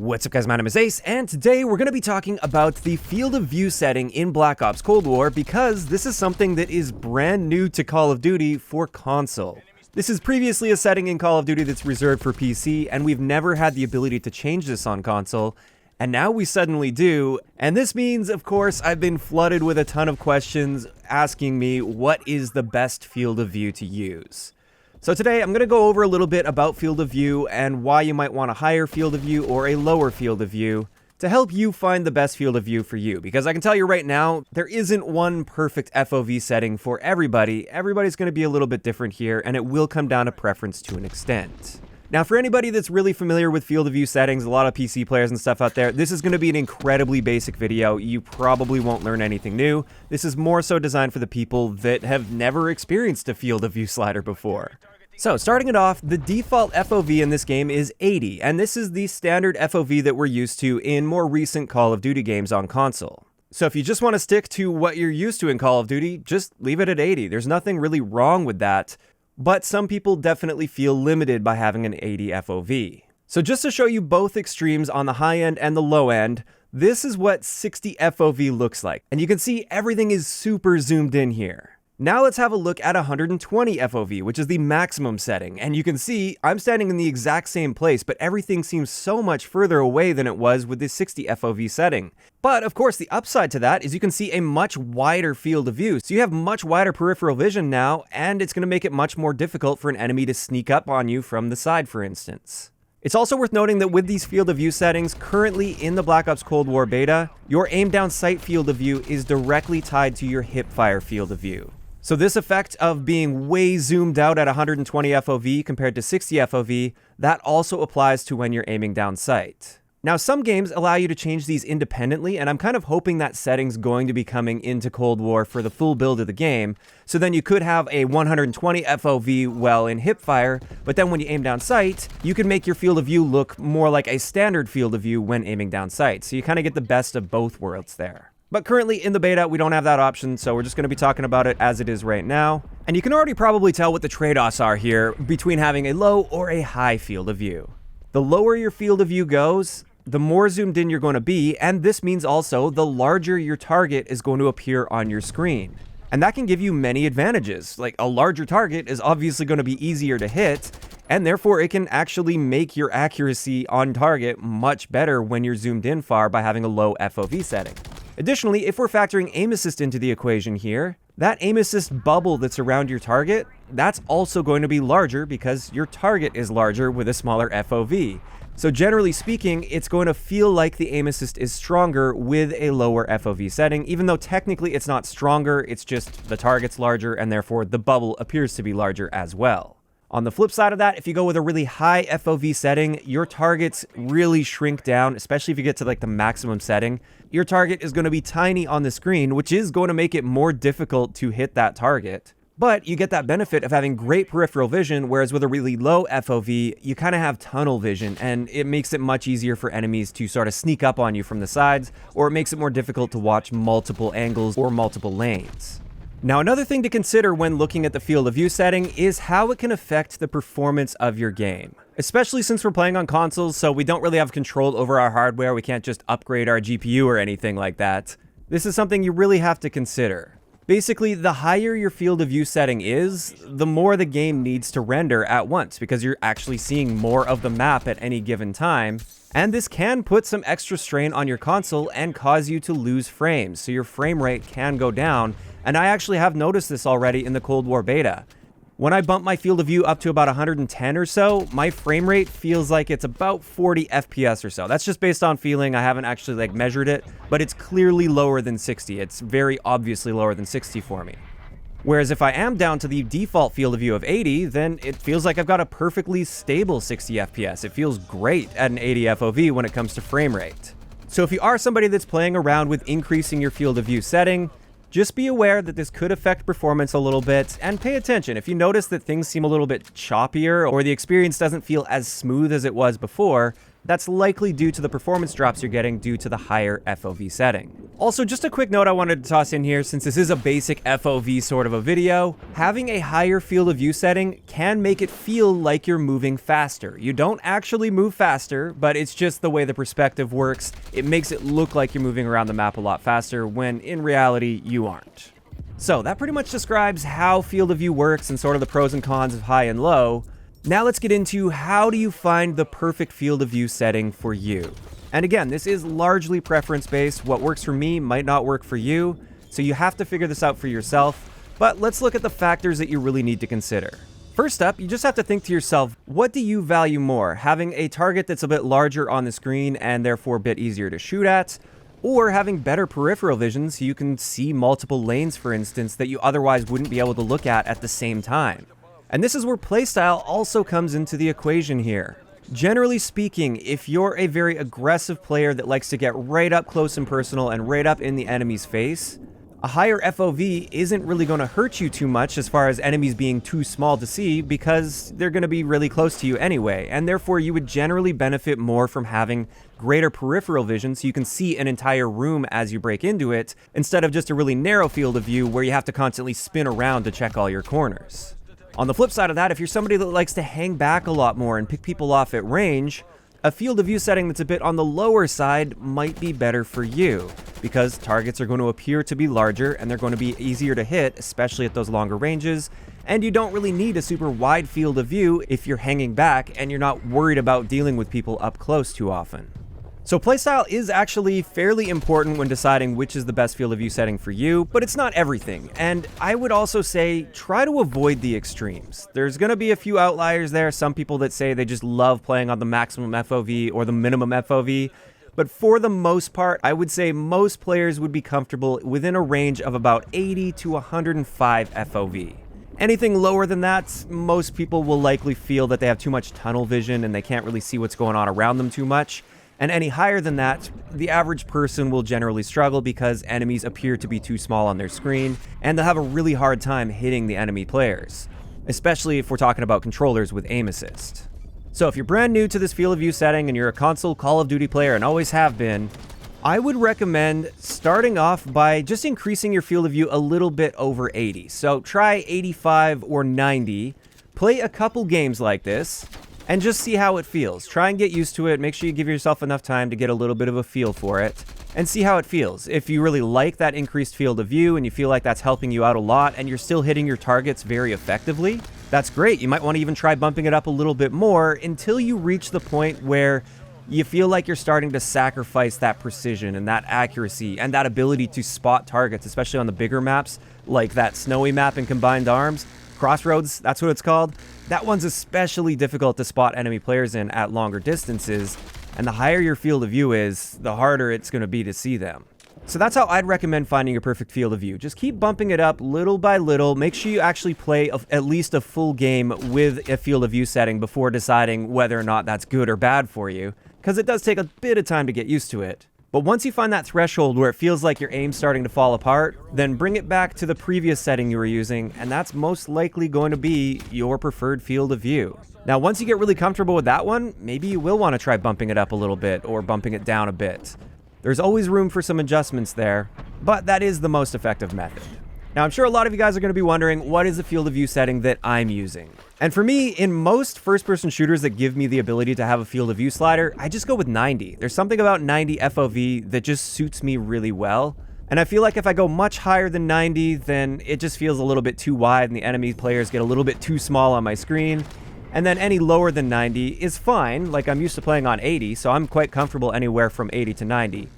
What's up guys, my name is Ace, and today we're going to be talking about the field of view setting in Black Ops Cold War because this is something that is brand new to Call of Duty for console. This is previously a setting in Call of Duty that's reserved for PC, and we've never had the ability to change this on console, and now we suddenly do. And this means, of course, I've been flooded with a ton of questions asking me what is the best field of view to use. So today I'm going to go over a little bit about field of view and why you might want a higher field of view or a lower field of view to help you find the best field of view for you. Because I can tell you right now, there isn't one perfect FOV setting for everybody. Everybody's going to be a little bit different here, and it will come down to preference to an extent. Now, for anybody that's really familiar with field of view settings, a lot of PC players and stuff out there, this is going to be an incredibly basic video. You probably won't learn anything new. This is more so designed for the people that have never experienced a field of view slider before. So, starting it off, the default FOV in this game is 80, and this is the standard FOV that we're used to in more recent Call of Duty games on console. So if you just want to stick to what you're used to in Call of Duty, just leave it at 80. There's nothing really wrong with that. But some people definitely feel limited by having an 80 FOV. So just to show you both extremes on the high end and the low end, this is what 60 FOV looks like. And you can see everything is super zoomed in here. Now let's have a look at 120 FOV, which is the maximum setting. And you can see I'm standing in the exact same place, but everything seems so much further away than it was with the 60 FOV setting. But of course, the upside to that is you can see a much wider field of view. So you have much wider peripheral vision now, and it's going to make it much more difficult for an enemy to sneak up on you from the side, for instance. It's also worth noting that with these field of view settings, currently in the Black Ops Cold War beta, your aim down sight field of view is directly tied to your hip fire field of view. So this effect of being way zoomed out at 120 FOV compared to 60 FOV, that also applies to when you're aiming down sight. Now, some games allow you to change these independently, and I'm kind of hoping that setting's going to be coming into Cold War for the full build of the game, so then you could have a 120 FOV well in hipfire, but then when you aim down sight, you can make your field of view look more like a standard field of view when aiming down sight, so you kind of get the best of both worlds there. But currently in the beta, we don't have that option, so we're just going to be talking about it as it is right now. And you can already probably tell what the trade-offs are here between having a low or a high field of view. The lower your field of view goes, the more zoomed in you're going to be, and this means also the larger your target is going to appear on your screen. And that can give you many advantages. Like, a larger target is obviously going to be easier to hit, and therefore it can actually make your accuracy on target much better when you're zoomed in far by having a low FOV setting. Additionally, if we're factoring aim assist into the equation here, that aim assist bubble that's around your target, that's also going to be larger because your target is larger with a smaller FOV. So generally speaking, it's going to feel like the aim assist is stronger with a lower FOV setting, even though technically it's not stronger, it's just the target's larger and therefore the bubble appears to be larger as well. On the flip side of that, if you go with a really high FOV setting, your targets really shrink down, especially if you get to like the maximum setting. Your target is going to be tiny on the screen, which is going to make it more difficult to hit that target. But you get that benefit of having great peripheral vision, whereas with a really low FOV, you kind of have tunnel vision, and it makes it much easier for enemies to sort of sneak up on you from the sides, or it makes it more difficult to watch multiple angles or multiple lanes. Now, another thing to consider when looking at the field of view setting is how it can affect the performance of your game. Especially since we're playing on consoles, so we don't really have control over our hardware, we can't just upgrade our GPU or anything like that. This is something you really have to consider. Basically, the higher your field of view setting is, the more the game needs to render at once, because you're actually seeing more of the map at any given time. And this can put some extra strain on your console and cause you to lose frames, so your frame rate can go down. And I actually have noticed this already in the Cold War beta. When I bump my field of view up to about 110 or so, my frame rate feels like it's about 40 FPS or so. That's just based on feeling. I haven't actually measured it, but it's clearly lower than 60. It's very obviously lower than 60 for me. Whereas if I am down to the default field of view of 80, then it feels like I've got a perfectly stable 60 FPS. It feels great at an 80 FOV when it comes to frame rate. So if you are somebody that's playing around with increasing your field of view setting, just be aware that this could affect performance a little bit, and pay attention. If you notice that things seem a little bit choppier or the experience doesn't feel as smooth as it was before, that's likely due to the performance drops you're getting due to the higher FOV setting. Also, just a quick note I wanted to toss in here, since this is a basic FOV sort of a video, having a higher field of view setting can make it feel like you're moving faster. You don't actually move faster, but it's just the way the perspective works. It makes it look like you're moving around the map a lot faster, when in reality, you aren't. So that pretty much describes how field of view works and sort of the pros and cons of high and low. Now let's get into how do you find the perfect field of view setting for you. And again, this is largely preference-based. What works for me might not work for you, so you have to figure this out for yourself. But let's look at the factors that you really need to consider. First up, you just have to think to yourself, what do you value more? Having a target that's a bit larger on the screen and therefore a bit easier to shoot at? Or having better peripheral vision so you can see multiple lanes, for instance, that you otherwise wouldn't be able to look at the same time? And this is where playstyle also comes into the equation here. Generally speaking, if you're a very aggressive player that likes to get right up close and personal and right up in the enemy's face, a higher FOV isn't really going to hurt you too much as far as enemies being too small to see, because they're going to be really close to you anyway, and therefore you would generally benefit more from having greater peripheral vision so you can see an entire room as you break into it, instead of just a really narrow field of view where you have to constantly spin around to check all your corners. On the flip side of that, if you're somebody that likes to hang back a lot more and pick people off at range, a field of view setting that's a bit on the lower side might be better for you, because targets are going to appear to be larger and they're going to be easier to hit, especially at those longer ranges, and you don't really need a super wide field of view if you're hanging back and you're not worried about dealing with people up close too often. So playstyle is actually fairly important when deciding which is the best field of view setting for you, but it's not everything. And I would also say try to avoid the extremes. There's going to be a few outliers there, some people that say they just love playing on the maximum FOV or the minimum FOV, but for the most part, I would say most players would be comfortable within a range of about 80 to 105 FOV. Anything lower than that, most people will likely feel that they have too much tunnel vision and they can't really see what's going on around them too much. And any higher than that, the average person will generally struggle because enemies appear to be too small on their screen, and they'll have a really hard time hitting the enemy players, especially if we're talking about controllers with aim assist. So if you're brand new to this field of view setting and you're a console Call of Duty player and always have been, I would recommend starting off by just increasing your field of view a little bit over 80. So try 85 or 90, play a couple games like this, and just see how it feels. Try and get used to it. Make sure you give yourself enough time to get a little bit of a feel for it and see how it feels. If you really like that increased field of view and you feel like that's helping you out a lot and you're still hitting your targets very effectively, that's great. You might want to even try bumping it up a little bit more until you reach the point where you feel like you're starting to sacrifice that precision and that accuracy and that ability to spot targets, especially on the bigger maps, like that snowy map in Combined Arms. Crossroads, that's what it's called. That one's especially difficult to spot enemy players in at longer distances, and the higher your field of view is, the harder it's going to be to see them. So that's how I'd recommend finding your perfect field of view. Just keep bumping it up little by little. Make sure you actually play at least a full game with a field of view setting before deciding whether or not that's good or bad for you, because it does take a bit of time to get used to it. But once you find that threshold where it feels like your aim's starting to fall apart, then bring it back to the previous setting you were using, and that's most likely going to be your preferred field of view. Now, once you get really comfortable with that one, maybe you will want to try bumping it up a little bit or bumping it down a bit. There's always room for some adjustments there, but that is the most effective method. Now, I'm sure a lot of you guys are going to be wondering, what is the field of view setting that I'm using? And for me, in most first-person shooters that give me the ability to have a field of view slider, I just go with 90. There's something about 90 FOV that just suits me really well. And I feel like if I go much higher than 90, then it just feels a little bit too wide and the enemy players get a little bit too small on my screen. And then any lower than 90 is fine, like I'm used to playing on 80, so I'm quite comfortable anywhere from 80 to 90.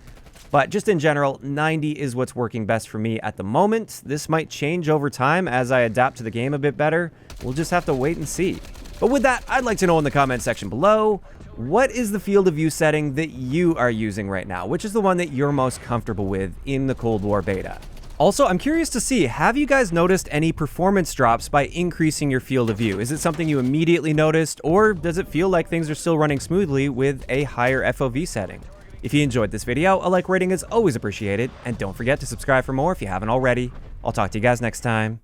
But just in general, 90 is what's working best for me at the moment. This might change over time as I adapt to the game a bit better. We'll just have to wait and see. But with that, I'd like to know in the comment section below, what is the field of view setting that you are using right now? Which is the one that you're most comfortable with in the Cold War beta? Also, I'm curious to see, have you guys noticed any performance drops by increasing your field of view? Is it something you immediately noticed, or does it feel like things are still running smoothly with a higher FOV setting? If you enjoyed this video, a like rating is always appreciated, and don't forget to subscribe for more if you haven't already. I'll talk to you guys next time.